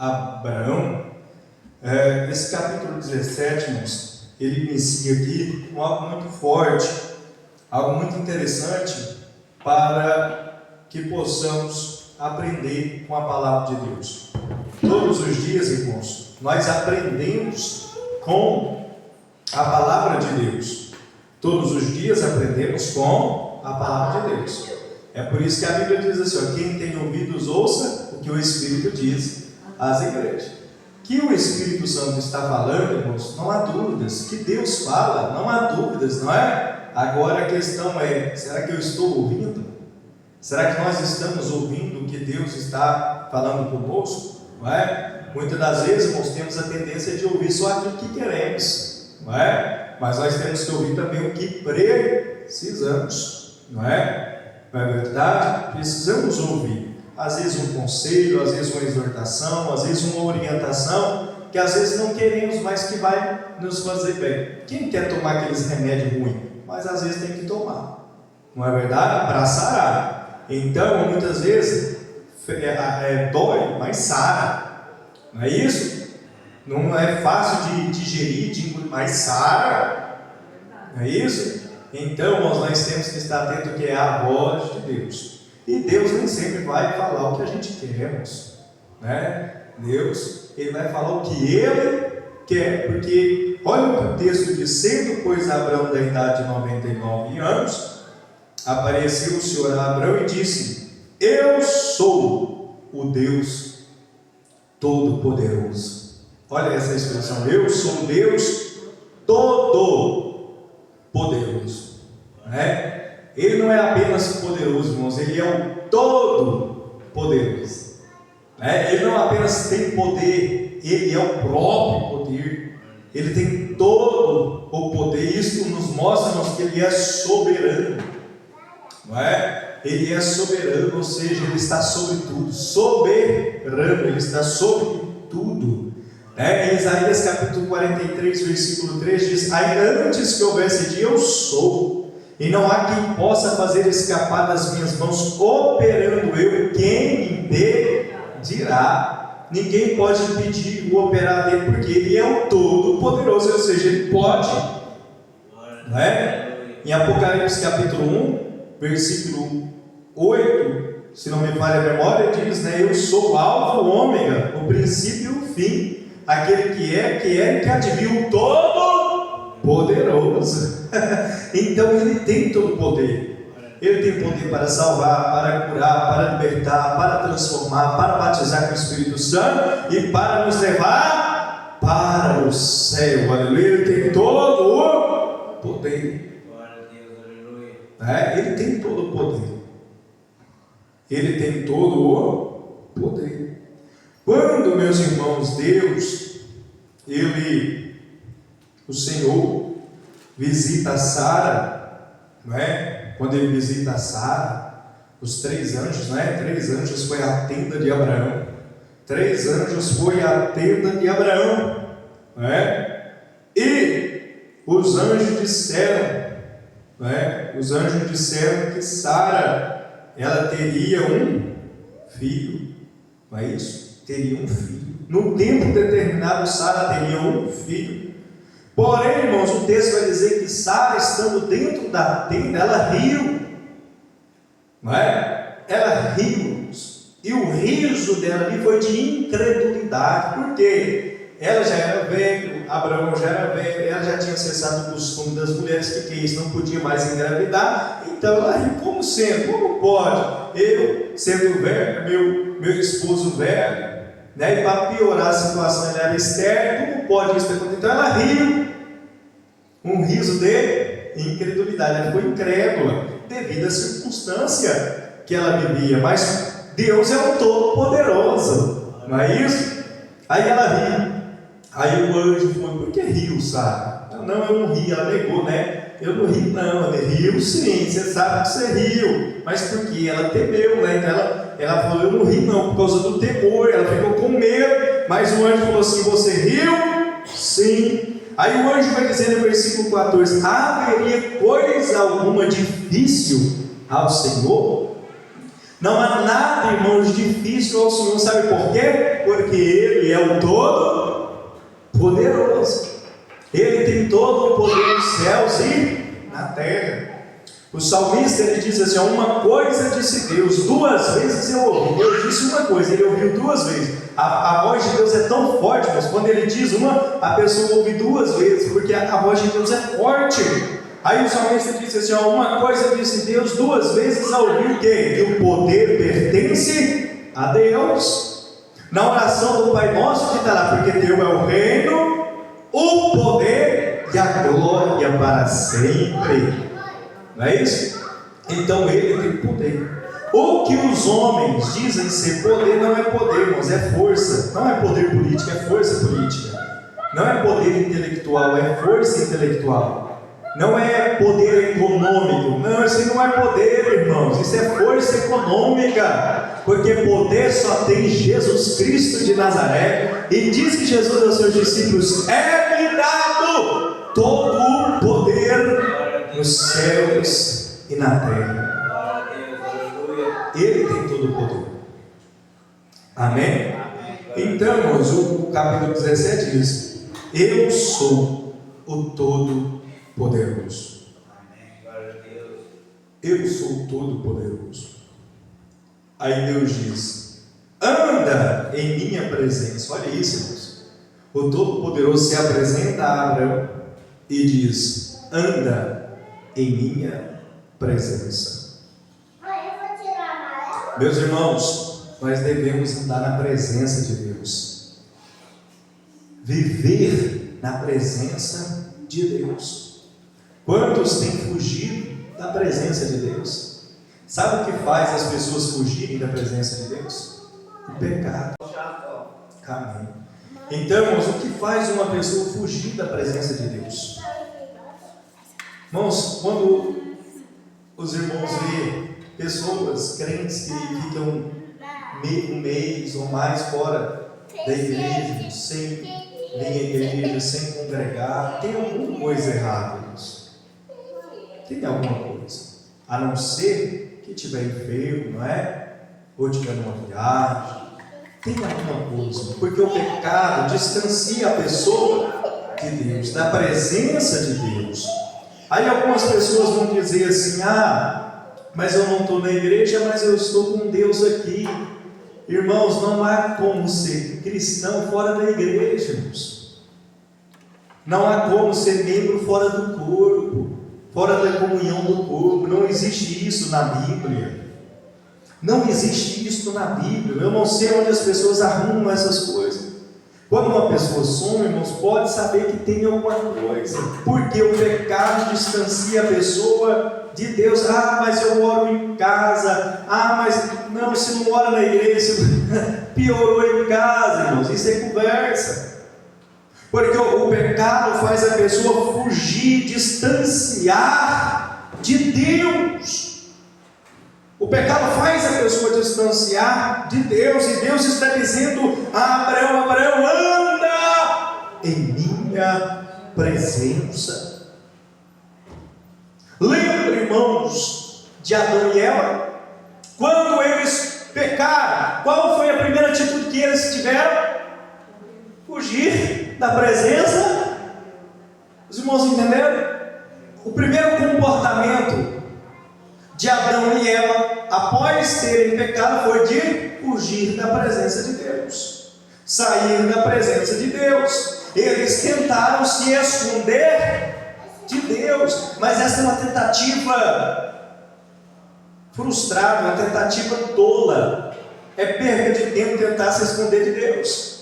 Abraão. Esse capítulo 17, irmãos, ele inicia aqui com algo muito forte, algo muito interessante para que possamos aprender com a palavra de Deus. Todos os dias, irmãos, nós aprendemos com a palavra de Deus. Todos os dias aprendemos com a palavra de Deus. É por isso que a Bíblia diz assim, ó, quem tem ouvidos ouça o que o Espírito diz às igrejas. Que o Espírito Santo está falando, irmãos, não há dúvidas. Que Deus fala, não há dúvidas, não é? Agora a questão é, será que eu estou ouvindo? Será que nós estamos ouvindo o que Deus está falando conosco? Não é? Muitas das vezes, irmãos, temos a tendência de ouvir só aquilo que queremos, não é? Mas nós temos que ouvir também o que precisamos, não é? Não é verdade? Precisamos ouvir. Às vezes um conselho, às vezes uma exortação, às vezes uma orientação, que às vezes não queremos, mas que vai nos fazer bem. Quem quer tomar aqueles remédios ruins? Mas às vezes tem que tomar, não é verdade? Para sarar. Então, muitas vezes, dói, mas sara. Não é isso? Não é fácil de digerir, mas sara. Não é isso? Então, nós temos que estar atentos que é a voz de Deus. E Deus nem sempre vai falar o que a gente queremos, né? Deus, Ele vai falar o que Ele quer, porque olha o texto diz, sendo pois Abraão da idade de 99 anos, apareceu o Senhor a Abraão e disse, eu sou o Deus Todo-Poderoso. Olha essa expressão, eu sou o Deus Todo-Poderoso, né? Ele não é apenas poderoso, irmãos, Ele é o Todo-Poderoso, né? Ele não apenas tem poder, Ele é o próprio poder. Ele tem todo o poder. Isso nos mostra, irmãos, que Ele é soberano, não é? Ele é soberano, ou seja, Ele está sobre tudo. Soberano, Ele está sobre tudo, né? Em Isaías capítulo 43, versículo 3 diz, ainda antes que houvesse dia, eu sou, e não há quem possa fazer escapar das minhas mãos, operando eu, quem me impedirá? Ninguém pode impedir o operar dele, porque Ele é o Todo-Poderoso, ou seja, Ele pode, não é? Em Apocalipse capítulo 1, versículo 8, se não me falha a memória, diz, né, eu sou o alfa, o ômega, o princípio e o fim, aquele que é e que adivinha o Todo-Poderoso. Então Ele tem todo o poder. Ele tem poder para salvar, para curar, para libertar, para transformar, para batizar com o Espírito Santo e para nos levar para o céu. Aleluia. Ele tem todo o poder. Ele tem todo o poder. Ele tem todo o poder. Quando, meus irmãos, Deus, o Senhor, visita Sara, não é? Quando Ele visita Sara, os 3 anjos, não é? 3 anjos foi a tenda de Abraão. 3 anjos foi a tenda de Abraão, não é? E os anjos disseram, não é? Os anjos disseram que Sara, ela teria um filho, não é isso? Teria um filho. No tempo determinado, Sara teria um filho. Porém, irmãos, o texto vai dizer que Sara, estando dentro da tenda, ela riu, não é? Ela riu, e o riso dela ali foi de incredulidade, porque ela já era velha, Abraão já era velho, ela já tinha cessado o costume das mulheres, que isso não podia mais engravidar, então ela riu, como pode? Eu, sendo velho, meu esposo velho, né? E para piorar a situação, ela era estéril, como pode isso acontecer? Então ela riu, um riso de incredulidade, ela foi incrédula, devido à circunstância que ela vivia, mas Deus é o Todo-Poderoso, não é isso? Aí ela riu, aí o anjo falou, por que riu, Sara? Não, eu não ri, ela negou, né? Eu não ri, não, ela riu sim, você sabe que você riu, mas por quê? Ela temeu, né? Então ela falou, eu não ri não, por causa do temor, ela ficou com medo, mas o anjo falou assim, você riu? Sim. Aí o anjo vai dizer no versículo 14, haveria coisa alguma difícil ao Senhor? Não há nada, irmãos, difícil ao Senhor, sabe por quê? Porque Ele Ele é o Todo-Poderoso. Ele tem todo o poder nos céus e na terra. O salmista, ele diz assim: uma coisa disse Deus, 2 vezes eu ouvi. Deus disse uma coisa, ele ouviu 2 vezes. A voz de Deus é tão forte, mas quando ele diz uma, a pessoa ouve 2 vezes, porque a voz de Deus é forte. Aí o salmista disse assim: uma coisa disse Deus, 2 vezes ouviu o quê? Que o poder pertence a Deus. Na oração do Pai Nosso que está lá, porque Teu é o reino, o poder e a glória para sempre. Não é isso? Então Ele tem poder. O que os homens dizem ser poder não é poder, irmãos, é força. Não é poder político, é força política. Não é poder intelectual, é força intelectual. Não é poder econômico. Não, isso não é poder, irmãos. Isso é força econômica. Porque poder só tem Jesus Cristo de Nazaré. E diz que Jesus aos seus discípulos: é-me dado todo o poder nos céus e na terra. Ele tem todo o poder. Amém? Então, irmãos, o capítulo 17 diz: eu sou o Todo-Poderoso. Eu sou o Todo-Poderoso. Aí Deus diz: anda em minha presença. Olha isso, irmãos. O Todo-Poderoso se apresenta a Abraão e diz: anda em minha presença. Meus irmãos, nós devemos andar na presença de Deus, viver na presença de Deus. Quantos têm fugido da presença de Deus? Sabe o que faz as pessoas fugirem da presença de Deus? O pecado. Amém. Então, irmãos, o que faz uma pessoa fugir da presença de Deus? Irmãos, quando os irmãos veem pessoas crentes que ficam um mês ou mais fora da igreja, sem vir à igreja, sem congregar, tem alguma coisa errada nisso. Tem alguma coisa. A não ser que estiver enfermo, não é? Ou estiver numa viagem. Tem alguma coisa. Porque o pecado distancia a pessoa de Deus, da presença de Deus. Aí algumas pessoas vão dizer assim: mas eu não estou na igreja, mas eu estou com Deus aqui. Irmãos, não há como ser cristão fora da igreja, irmãos. Não há como ser membro fora do corpo, fora da comunhão do corpo. Não existe isso na Bíblia. Não existe isso na Bíblia. Eu não sei onde as pessoas arrumam essas coisas. Quando uma pessoa some, irmãos, pode saber que tem alguma coisa, porque o pecado distancia a pessoa de Deus. Mas eu oro em casa. Mas não, se não ora na igreja, piorou em casa, irmãos. Isso é conversa. Porque o pecado faz a pessoa fugir, distanciar de Deus. O pecado faz a pessoa distanciar de Deus, e Deus está dizendo a Abraão: Abraão, anda em minha presença. Lembra, irmãos, de Adão e Eva? Quando eles pecaram, qual foi a primeira atitude que eles tiveram? Fugir da presença. Os irmãos entenderam? O primeiro comportamento de Adão e Eva, após terem pecado, foi de fugir da presença de Deus, sair da presença de Deus. Eles tentaram se esconder de Deus, mas essa é uma tentativa frustrada, uma tentativa tola. É perda de tempo tentar se esconder de Deus.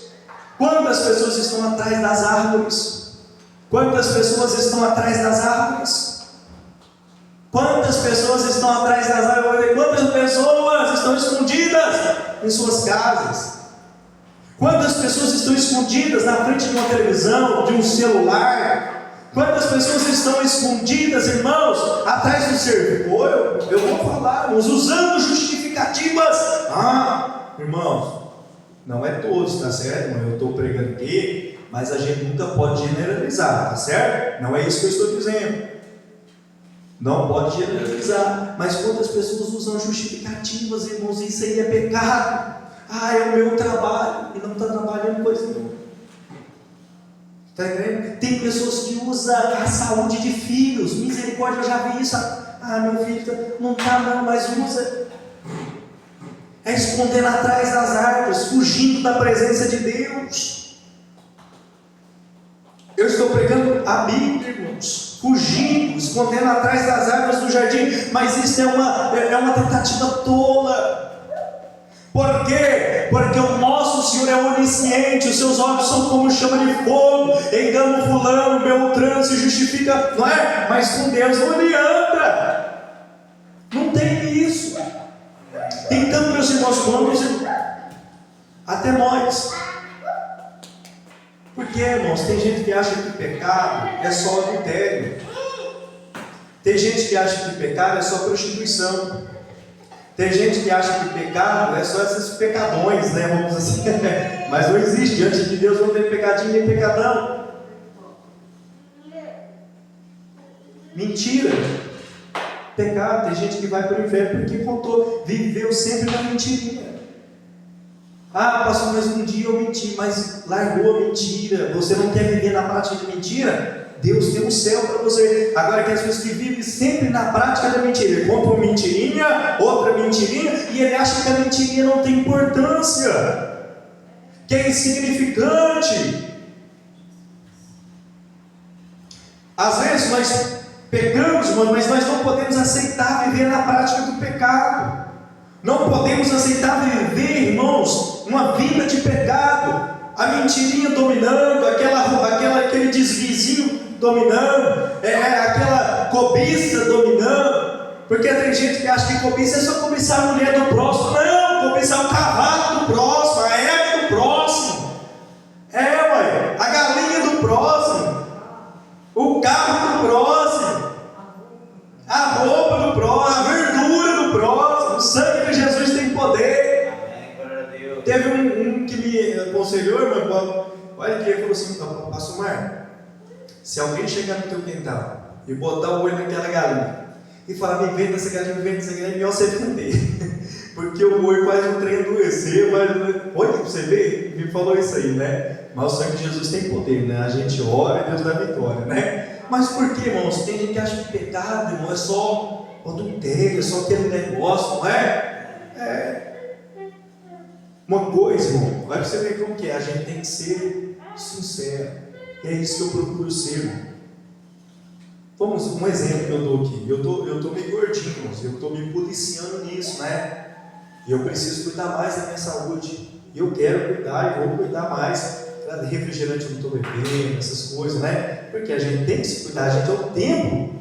Quantas pessoas estão atrás das árvores? Quantas pessoas estão atrás das árvores? Quantas pessoas estão atrás das árvores? Quantas pessoas estão escondidas em suas casas? Quantas pessoas estão escondidas na frente de uma televisão, de um celular? Quantas pessoas estão escondidas, irmãos, atrás do servidor? Eu vou falar, irmãos, usando justificativas. Irmãos, não é todos, tá certo? Eu estou pregando aqui, mas a gente nunca pode generalizar, tá certo? Não é isso que eu estou dizendo. Não pode generalizar, mas quantas pessoas usam justificativas, irmãos? Isso aí é pecado. é o meu trabalho, e não está trabalhando coisa nenhuma. Está entendendo? Tem pessoas que usam a saúde de filhos, misericórdia, eu já vi isso. Meu filho não está não, mas usa. É escondendo atrás das árvores, fugindo da presença de Deus. Eu estou pregando a Bíblia, irmãos, fugindo, escondendo atrás das árvores do jardim, mas isso é uma tentativa tola. Por quê? Porque o nosso Senhor é onisciente, os seus olhos são como chama de fogo, engana o fulano, Beltrano, se justifica, não é? Mas com Deus não ele anda, não tem isso. Então, meus irmãos, vamos, até nós. Porque, irmãos, tem gente que acha que pecado é só adultério. Tem gente que acha que pecado é só prostituição. Tem gente que acha que pecado é só esses pecadões, né? Vamos assim. Mas não existe, diante de Deus não tem pecadinho nem pecadão. Mentira. Pecado, tem gente que vai para o inferno porque viveu sempre na mentirinha. Pastor, mas um dia eu menti, mas largou a mentira. Você não quer viver na prática de mentira? Deus tem um céu para você. Agora que as pessoas que vivem sempre na prática da mentira, ele conta uma mentirinha, outra mentirinha, e ele acha que a mentirinha não tem importância, que é insignificante. Às vezes nós pecamos, mas nós não podemos aceitar viver na prática do pecado. Não podemos aceitar viver, irmãos, uma vida de pecado, a mentirinha dominando, aquele desvizinho dominando, aquela cobiça dominando. Porque tem gente que acha que cobiça é só cobiçar a mulher do próximo. Não, cobiçar o cavalo do próximo, a égua do próximo, a galinha do próximo, o carro do próximo, a roupa do próximo, a verdura do próximo. O sangue de Jesus tem poder. Teve um que me aconselhou, irmão, olha que ele falou assim: Pastor Marcos, se alguém chegar no teu quintal e botar o olho naquela galinha e falar, me vende essa galinha, é melhor você vender. Porque o olho faz um trem adoecer, olha para você ver, me falou isso aí, né? Mas o sangue de Jesus tem poder, né? A gente ora e Deus dá vitória, né? Mas por que, irmãos? Tem gente que acha que pecado, irmão, é só adultério, é só aquele negócio, não é? Uma coisa, irmão, vai para você ver como que é, a gente tem que ser sincero, e é isso que eu procuro ser, irmão. Vamos, um exemplo que eu dou aqui, eu estou meio gordinho, irmãos, eu estou me policiando nisso, né? E eu preciso cuidar mais da minha saúde, e eu quero cuidar, e vou cuidar mais. Refrigerante eu não estou bebendo, essas coisas, né? Porque a gente tem que se cuidar, a gente é o templo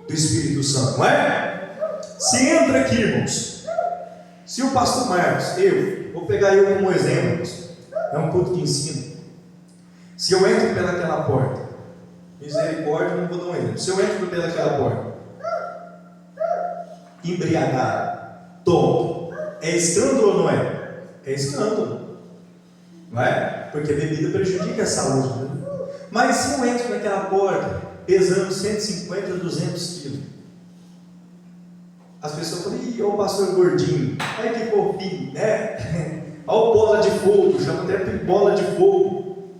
do Espírito Santo, não é? Se entra aqui, irmãos, se o pastor Marcos, vou pegar eu como exemplo, irmãos, é um culto de ensino. Se eu entro pelaquela porta, misericórdia, não vou dar um exemplo. Se eu entro pelaquela porta, embriagado, tonto, é escândalo ou não é? É escândalo, não é? Porque a bebida prejudica a saúde, né? Mas se eu entro naquela porta pesando 150, 200 quilos, as pessoas falam, olha o pastor gordinho, olha que fofinho, né? Olha o bola de fogo, chama até de bola de fogo.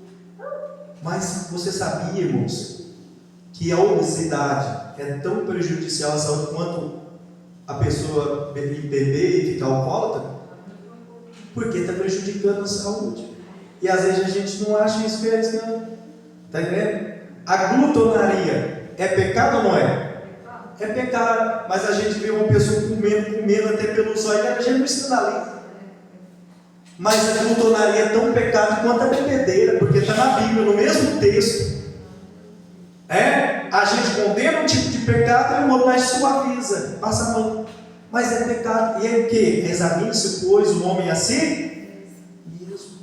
Mas você sabia, irmãos, que a obesidade é tão prejudicial à saúde quanto a pessoa beber e ficar alcoólatra? Porque está prejudicando a saúde. E às vezes a gente não acha isso que é escândalo. Está entendendo? A glutonaria é pecado ou não é? É pecado, mas a gente vê uma pessoa comendo até pelos olhos, a gente não escandaliza. Mas a glutonaria é tão pecado quanto a bebedeira, porque está na Bíblia, no mesmo texto. A gente condena um tipo de pecado e o outro mais suaviza, passa a mão. Mas é pecado, e é o que? Examine-se, pois, o homem assim mesmo.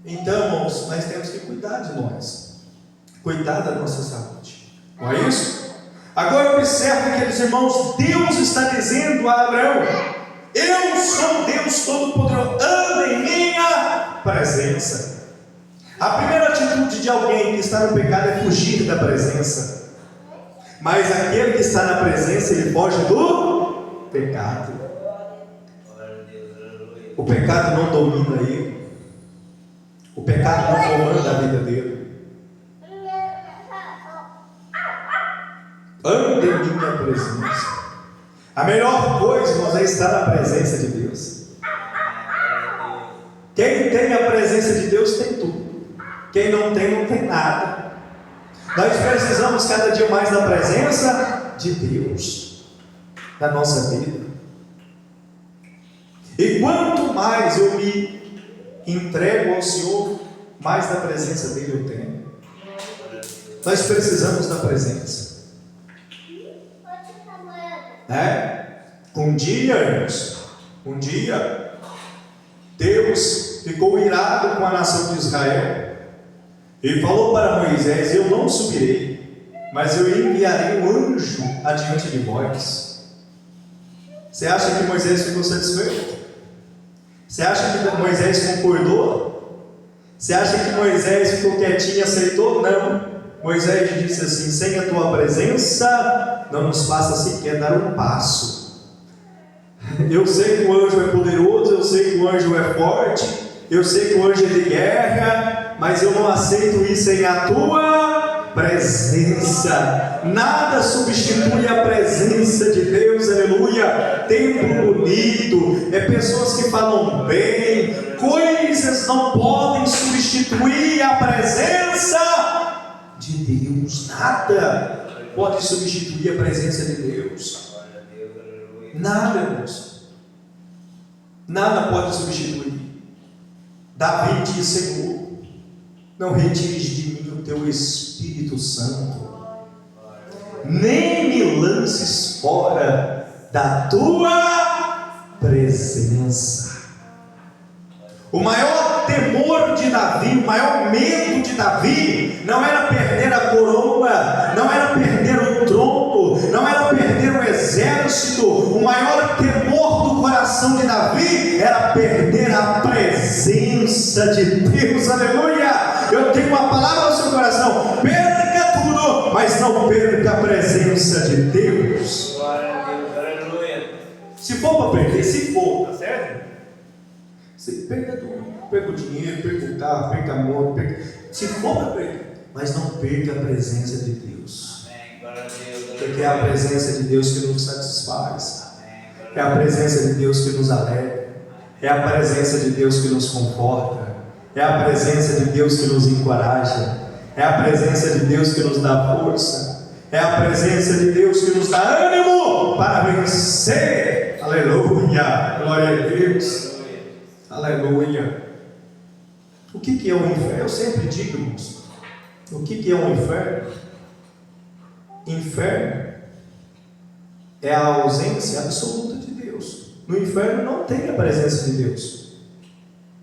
Então, irmãos, nós temos que cuidar de nós, cuidar da nossa saúde. Não é isso? Agora observe, queridos irmãos, Deus está dizendo a Abraão: eu sou Deus Todo-Poderoso, anda em minha presença. A primeira atitude de alguém que está no pecado é fugir da presença. Mas aquele que está na presença, ele foge do pecado. O pecado não domina ele. O pecado não comanda a vida dele. Ande em minha presença. A melhor coisa, irmãos, é estar na presença de Deus. Quem tem a presença de Deus tem tudo. Quem não tem nada. Nós precisamos cada dia mais da presença de Deus na nossa vida. E quanto mais eu me entrego ao Senhor, mais da presença dele eu tenho. Nós precisamos da presença. Um dia, irmãos, Deus ficou irado com a nação de Israel. Ele falou para Moisés: eu não subirei, mas eu enviarei um anjo adiante de vós. Você acha que Moisés ficou satisfeito? Você acha que Moisés concordou? Você acha que Moisés ficou quietinho e aceitou? Não. Moisés disse assim: sem a tua presença não nos faça sequer dar um passo. Eu sei que o anjo é poderoso, eu sei que o anjo é forte, eu sei que o anjo é de guerra, mas eu não aceito isso sem a tua presença. Nada substitui a presença de Deus, aleluia. Templo bonito, pessoas que falam bem, coisas não podem substituir a presença de Deus. Nada pode substituir a presença de Deus. Nada, irmãos. Nada pode substituir. Davi disse: Senhor, não retires de mim o teu Espírito Santo, nem me lances fora da tua presença. O maior temor de Davi, o maior medo de Davi, não era perder a coroa, não era perder o trono, não era perder o exército. O maior temor do coração de Davi era perder a presença de Deus, aleluia. Eu tenho uma palavra no seu coração: perca tudo, mas não perca a presença de Deus. Glória a Deus, aleluia. Se for para perder, se for, tá certo? Você perca tudo, perca o dinheiro, perca o carro, perca a moto, se for para perder, mas não perca a presença de Deus. Amém. Glória a Deus, Porque é a presença de Deus que nos satisfaz, é a presença de Deus que nos alegra, é a presença de Deus que nos conforta, é a presença de Deus que nos encoraja, é a presença de Deus que nos dá força, é a presença de Deus que nos dá ânimo para vencer. Aleluia, glória a Deus. Aleluia. O que é o inferno? Eu sempre digo, irmãos, o que é o inferno? Inferno é a ausência absoluta de Deus. No inferno não tem a presença de Deus.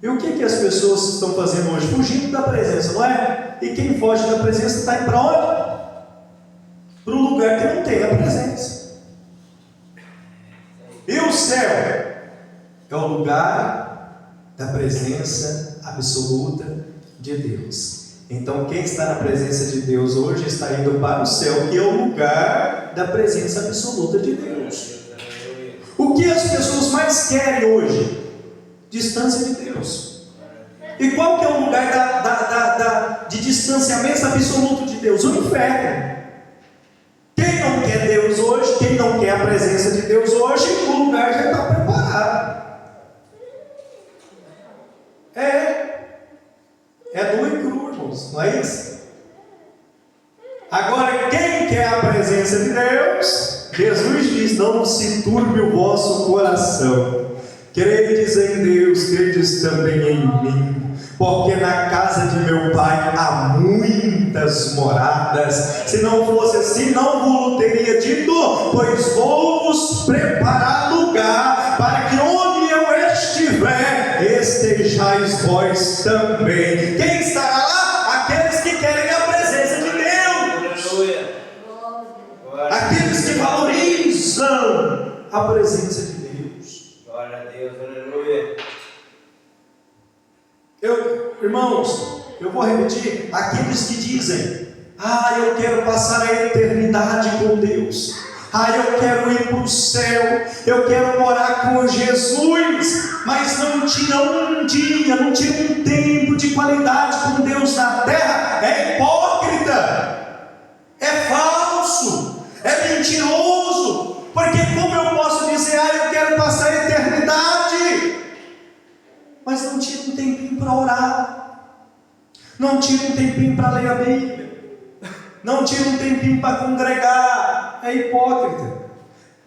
E o que as pessoas estão fazendo hoje? Fugindo da presença, não é? E quem foge da presença está indo para onde? Para um lugar que não tem a presença. E o céu é o lugar da presença absoluta de Deus. Então quem está na presença de Deus hoje está indo para o céu, que é o lugar da presença absoluta de Deus. O que as pessoas mais querem hoje? Distância de Deus. E qual que é o lugar de distanciamento absoluto de Deus? O inferno. Quem não quer Deus hoje, quem não quer a presença de Deus hoje, o lugar já está preparado. É nu e cru, irmãos, não é isso? Agora, quem quer a presença de Deus, Jesus diz: não se turbe o vosso coração, credes em Deus, credes também em mim, porque na casa de meu Pai há muitas moradas. Se não fosse assim, não vos teria dito, pois vou-vos preparar lugar, para que onde eu estiver, estejais vós também. Quem estará lá? Aqueles que querem a presença de Deus. Aleluia. Aqueles que valorizam a presença de Deus. Glória a Deus, aleluia. Irmãos, eu vou repetir: aqueles que dizem: eu quero passar a eternidade com Deus, Eu quero ir para o céu, eu quero morar com Jesus, mas não tira um dia, não tira um tempo de qualidade com Deus na terra. É hipócrita, é falso, é mentiroso. Porque como eu posso dizer, eu quero passar a eternidade, mas não tira um tempinho para orar, não tira um tempinho para ler a Bíblia, não tira um tempinho para congregar? É hipócrita,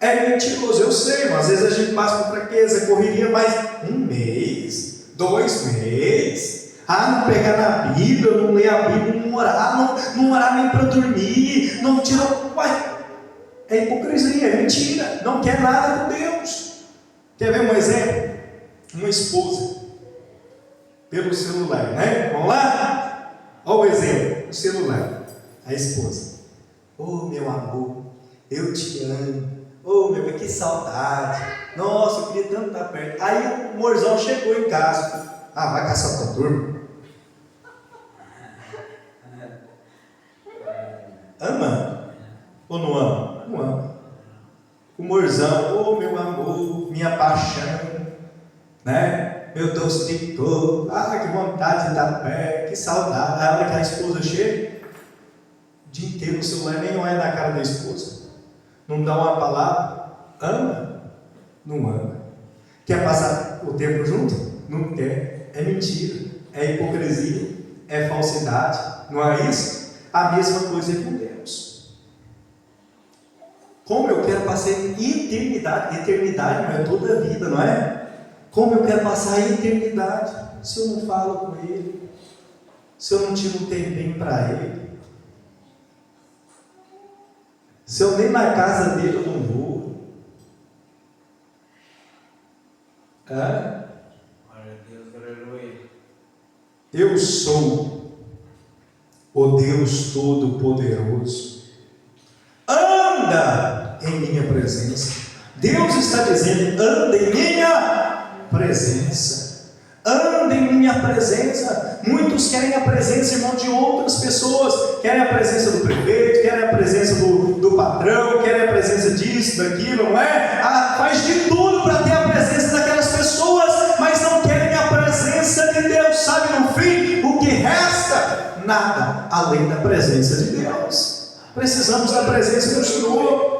é mentiroso. Eu sei, mas às vezes a gente passa por fraqueza, correria, mas 1 mês, 2 meses, não pegar na Bíblia, não ler a Bíblia, não orar, não orar nem para dormir, não tira. É hipocrisia, é mentira, não quer nada com Deus. Quer ver um exemplo? Uma esposa, pelo celular, né? Vamos lá? Olha o exemplo, o celular, a esposa. Meu amor, eu te amo. Meu, que saudade. Nossa, eu queria tanto estar perto. Aí o morzão chegou em casa. Vai caçar tua turma. Ama? Ou não ama? Não ama. O morzão, meu amor, minha paixão, né? Meu doce de todo. Que vontade de estar perto, que saudade. Aí a hora que a esposa chega, o dia inteiro o celular nem olha na cara da esposa, não dá uma palavra. Ama? Não ama. Quer passar o tempo junto? Não quer. É mentira, é hipocrisia, é falsidade, não é isso? A mesma coisa é com Deus. Como eu quero passar eternidade não é toda a vida, não é? Como eu quero passar a eternidade se eu não falo com Ele, se eu não tiro um tempinho para Ele, se eu nem na casa dele eu não vou? Glória a Deus, aleluia. Eu sou o Deus Todo-Poderoso. Anda em minha presença. Deus está dizendo: anda em minha presença. Anda em minha presença. Muitos querem a presença, irmão, de outras pessoas. Querem a presença do prefeito, querem a presença do patrão, querem a presença disso, daquilo, não é? Faz de tudo para ter a presença daquelas pessoas, mas não querem a presença de Deus. Sabe no fim o que resta? Nada além da presença de Deus. Precisamos da presença do Senhor.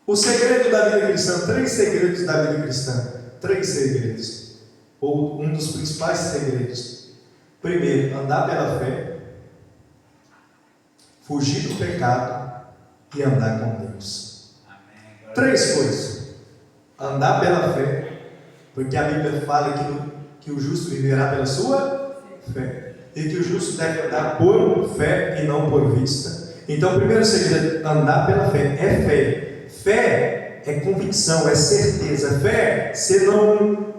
O segredo da vida cristã, 3 segredos da vida cristã, 3 segredos, ou um dos principais segredos. Primeiro, andar pela fé, fugir do pecado e andar com Deus. 3 coisas: andar pela fé, porque a Bíblia fala que o justo viverá pela sua fé, e que o justo deve andar por fé e não por vista. Então o primeiro segredo, andar pela fé, é fé. Fé é convicção, é certeza. Fé, você não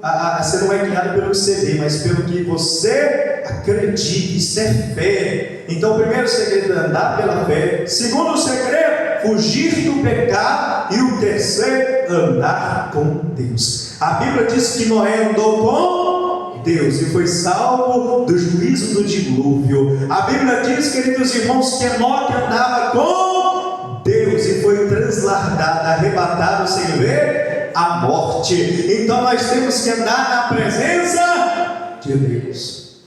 é guiado pelo que você vê, mas pelo que você acredita. Isso é fé. Então o primeiro segredo é andar pela fé. Segundo segredo, fugir do pecado. E o terceiro, andar com Deus. A Bíblia diz que Noé andou com Deus e foi salvo do juízo do dilúvio. A Bíblia diz, queridos irmãos, que Enoque andava com Deus e foi transladado, arrebatado sem ver a morte. Então nós temos que andar na presença de Deus.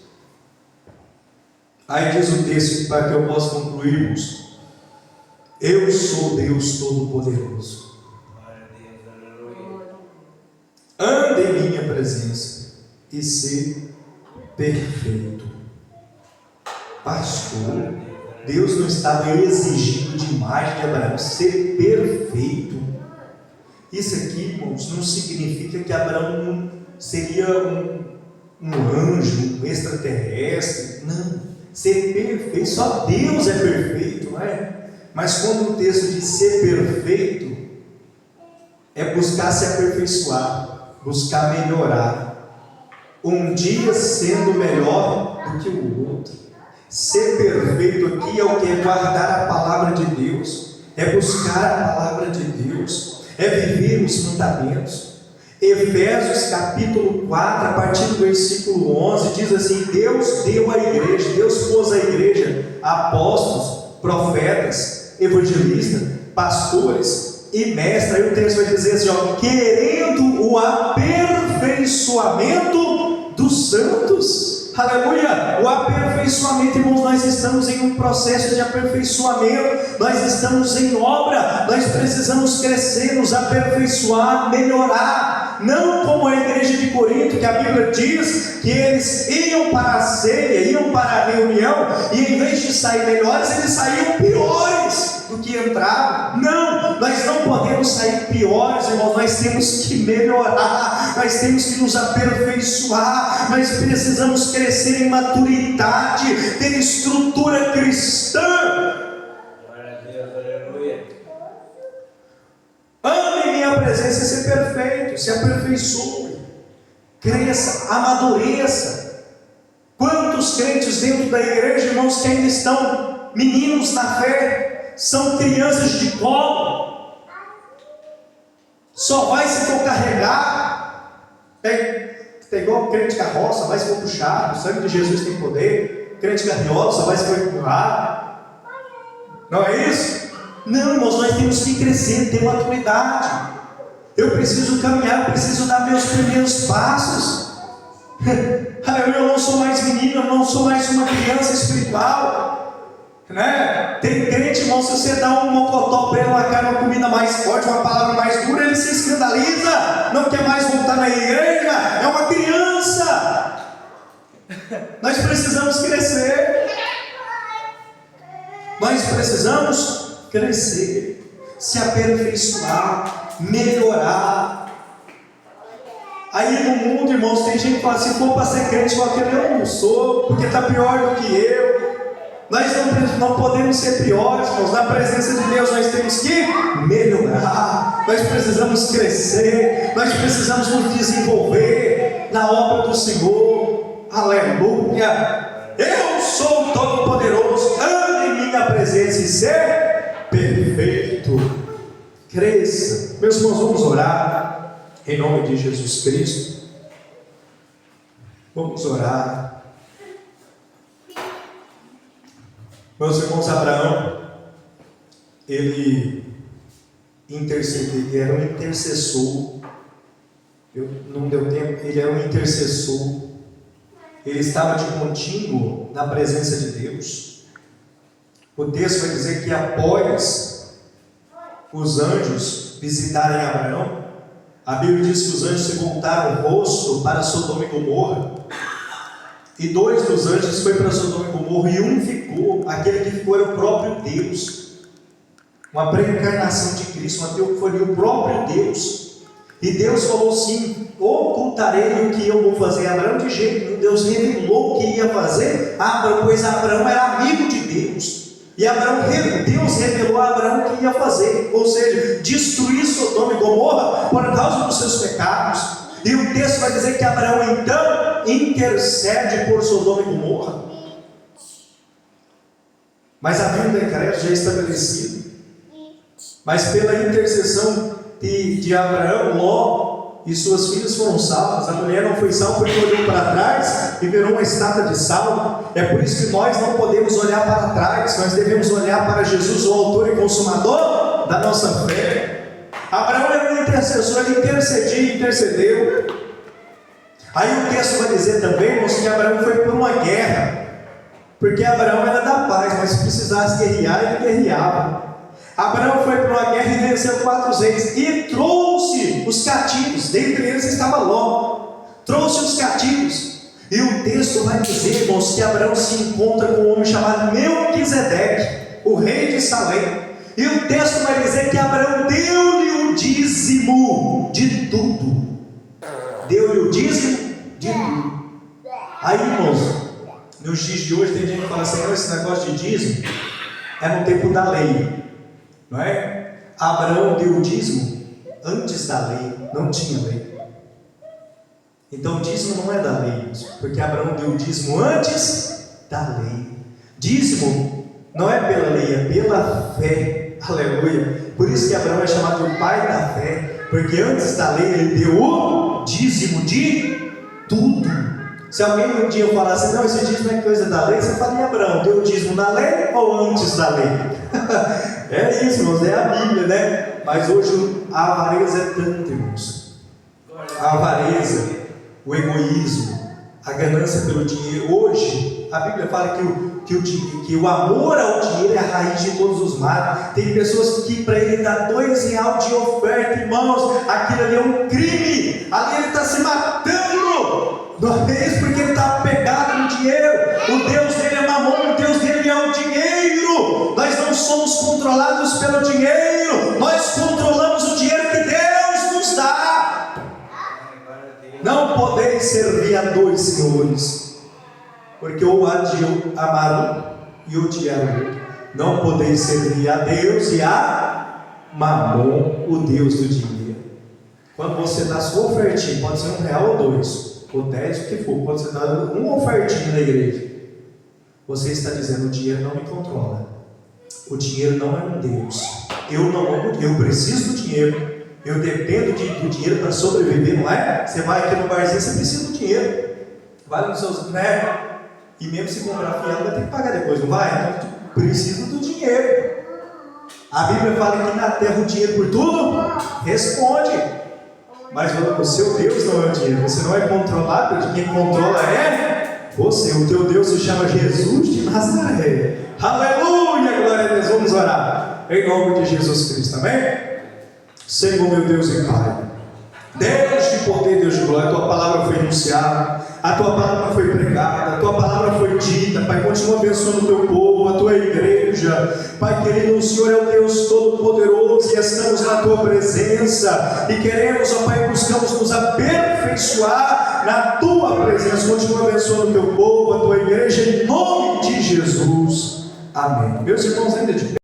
Aí diz o texto, para que eu possa concluirmos: eu sou Deus Todo-Poderoso. Ande em minha presença e ser perfeito. Pastor, Deus não estava exigindo demais de Abraão ser perfeito. Isso aqui, irmãos, não significa que Abraão seria um anjo, um extraterrestre. Não, ser perfeito, só Deus é perfeito, não é? Mas quando o texto diz ser perfeito, é buscar se aperfeiçoar, buscar melhorar, um dia sendo melhor do que o outro. Ser perfeito aqui é o que? É guardar a palavra de Deus, é buscar a palavra de Deus, é viver os mandamentos. Efésios capítulo 4, a partir do versículo 11, diz assim: Deus deu à igreja, Deus pôs à igreja apóstolos, profetas, evangelistas, pastores e mestres. Aí o texto vai dizer assim, ó, querendo o aperfeiçoamento dos santos. Aleluia! O aperfeiçoamento, irmãos, nós estamos em um processo de aperfeiçoamento, nós estamos em obra, nós precisamos crescer, nos aperfeiçoar, melhorar. Não como a igreja de Corinto, que a Bíblia diz que eles iam para a ceia, iam para a reunião, e em vez de sair melhores, eles saíam piores do que entraram. Não, nós não podemos sair piores, irmãos, nós temos que melhorar, nós temos que nos aperfeiçoar, nós precisamos crescer em maturidade, ter estrutura cristã. Glória a Deus, aleluia. Ame minha presença e ser perfeito, se aperfeiçoe, cresça, amadureça. Quantos crentes dentro da igreja, irmãos, que ainda estão meninos na fé, são crianças de colo, só vai se for carregar, é igual crente carroça, vai se for puxado, o sangue de Jesus tem poder, crente garriola, só vai se for empurrar, não é isso? Não, irmãos, nós temos que crescer, ter maturidade. Eu preciso caminhar, eu preciso dar meus primeiros passos. Eu não sou mais menino, eu não sou mais uma criança espiritual, né? Tem crente, irmão, se você dá um mocotó para ele, uma carne, uma comida mais forte, uma palavra mais dura, ele se escandaliza, não quer mais voltar na igreja, é uma criança. Nós precisamos crescer, nós precisamos crescer, se aperfeiçoar, melhorar. Aí no mundo, irmãos, tem gente que fala, se for para ser crente igual aquele, eu não sou, porque está pior do que eu. Nós não podemos ser piores, irmãos. Na presença de Deus nós temos que melhorar, nós precisamos crescer, nós precisamos nos desenvolver na obra do Senhor. Aleluia! Eu sou todo-poderoso, ande em minha presença e ser perfeito. Cresça. Meus irmãos, vamos orar em nome de Jesus Cristo. Vamos orar. Meus irmãos, Abraão, ele era um intercessor. Não deu tempo, ele era um intercessor. Ele estava de contínuo na presença de Deus. O texto vai dizer que após os anjos visitarem Abraão, a Bíblia diz que os anjos se voltaram o rosto para Sodoma e Gomorra, e 2 dos anjos foi para Sodoma e Gomorra, e um ficou, aquele que ficou era o próprio Deus, uma pré-encarnação de Cristo, uma teofonia, o próprio Deus. E Deus falou assim: ocultarei o que eu vou fazer a Abraão? De jeito nenhum. Deus revelou o que ia fazer a Abraão, pois Abraão era amigo de Deus. E Deus revelou a Abraão o que ia fazer, ou seja, destruir Sodoma e Gomorra por causa dos seus pecados. E o texto vai dizer que Abraão então intercede por Sodoma e Gomorra. Mas havia um decreto já estabelecido. Mas pela intercessão de Abraão, Ló e suas filhas foram salvas. A mulher não foi salva porque olhou para trás e virou uma estátua de sal. É por isso que nós não podemos olhar para trás, nós devemos olhar para Jesus, o autor e consumador da nossa fé. Abraão era um intercessor, ele intercedeu. Aí o texto vai dizer também, irmãos, que Abraão foi por uma guerra, porque Abraão era da paz, mas se precisasse guerrear, ele guerreava. Abraão foi para uma guerra e venceu 4 reis e trouxe os cativos, dentre eles estava Ló, trouxe os cativos. E o texto vai dizer, irmãos, que Abraão se encontra com um homem chamado Melquisedeque, o rei de Salém. E o texto vai dizer que Abraão deu-lhe o dízimo de tudo. Deu-lhe o dízimo de tudo. Aí, irmãos, nos dias de hoje tem gente que fala assim: esse negócio de dízimo é no tempo da lei, não é? Abraão deu o dízimo antes da lei, não tinha lei. Então o dízimo não é da lei, porque Abraão deu o dízimo antes da lei. Dízimo não é pela lei, é pela fé. Aleluia. Por isso que Abraão é chamado de pai da fé, porque antes da lei ele deu o dízimo de tudo. Se alguém um dia falasse: não, esse dízimo é coisa da lei, você fala: e Abraão deu o dízimo da lei ou antes da lei? É isso, irmãos, é a Bíblia, né? Mas hoje a avareza é tanta, irmãos. A avareza, o egoísmo, a ganância pelo dinheiro. Hoje, a Bíblia fala que o amor ao dinheiro é a raiz de todos os males. Tem pessoas que para ele dar R$2 de oferta, irmãos, aquilo ali é um crime. Ali ele está se matando. Não é isso porque ele está apegado no dinheiro. O Deus dele é mamon, o Deus dele é o dinheiro. Nós não somos controlados pelo dinheiro, nós controlamos o dinheiro que Deus nos dá. Não podeis servir a dois senhores, porque ou há de amar um e odiar o outro. Não podeis servir a Deus e a mamon, o Deus do dinheiro. Quando você dá sua ofertinha, pode ser R$1 ou 2, ou 10, o que for, pode ser dado uma ofertinha na igreja, você está dizendo: o dinheiro não me controla, o dinheiro não é um Deus, eu preciso do dinheiro, eu dependo do dinheiro para sobreviver, não é? Você vai aqui no barzinho, você precisa do dinheiro, vai nos seus, né? E mesmo se comprar fiado, vai ter que pagar depois, não vai? Então tu precisa do dinheiro. A Bíblia fala que na terra o dinheiro por tudo responde. Mas o seu Deus não é o dinheiro, você não é controlado, quem controla é você. O teu Deus se chama Jesus de Nazaré. Aleluia, glória a Deus. Vamos orar em nome de Jesus Cristo, amém? Senhor meu Deus e Pai, Deus de poder, Deus de glória, a tua palavra foi anunciada, a tua palavra foi pregada, a tua palavra foi dita. Pai, continua abençoando o teu povo, a tua igreja. Pai querido, o Senhor é o Deus Todo-Poderoso e estamos na tua presença e queremos, ó Pai, buscamos nos aperfeiçoar na tua presença. Continua abençoando o teu povo, a tua igreja, em nome de Jesus, amém. Meus irmãos, ainda de